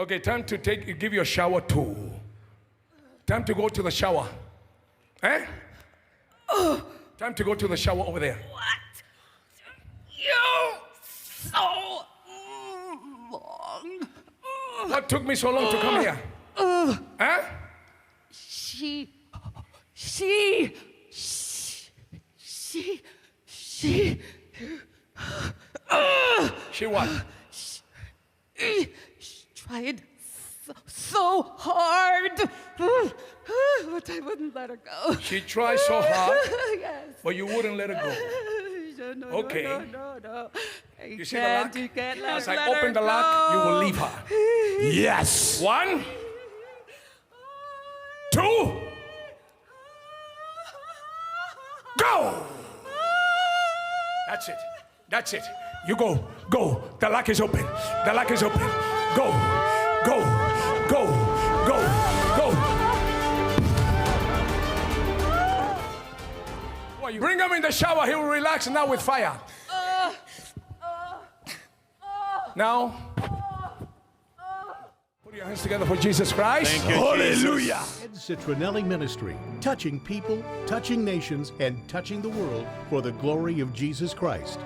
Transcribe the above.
Okay, time to give you a shower too. Time to go to the shower. Eh? Time to go to the shower over there. What? You so long. What took me so long to come here? Huh? She what? She tried so hard, but I wouldn't let her go. She tried so hard, Yes. but you wouldn't let her go. No, Okay. No. You see the lock? You can't As let I her open the lock, you will go. leave her. Yes. 1, 2, go. That's it. That's it. You go. Go. The lock is open. The lock is open. Go. Go. Go. Go. Go. Bring him in the shower. He will relax now with fire. Now, put your hands together for Jesus Christ. Thank you, Hallelujah. Citronnelli Ministry, touching people, touching nations, and touching the world for the glory of Jesus Christ.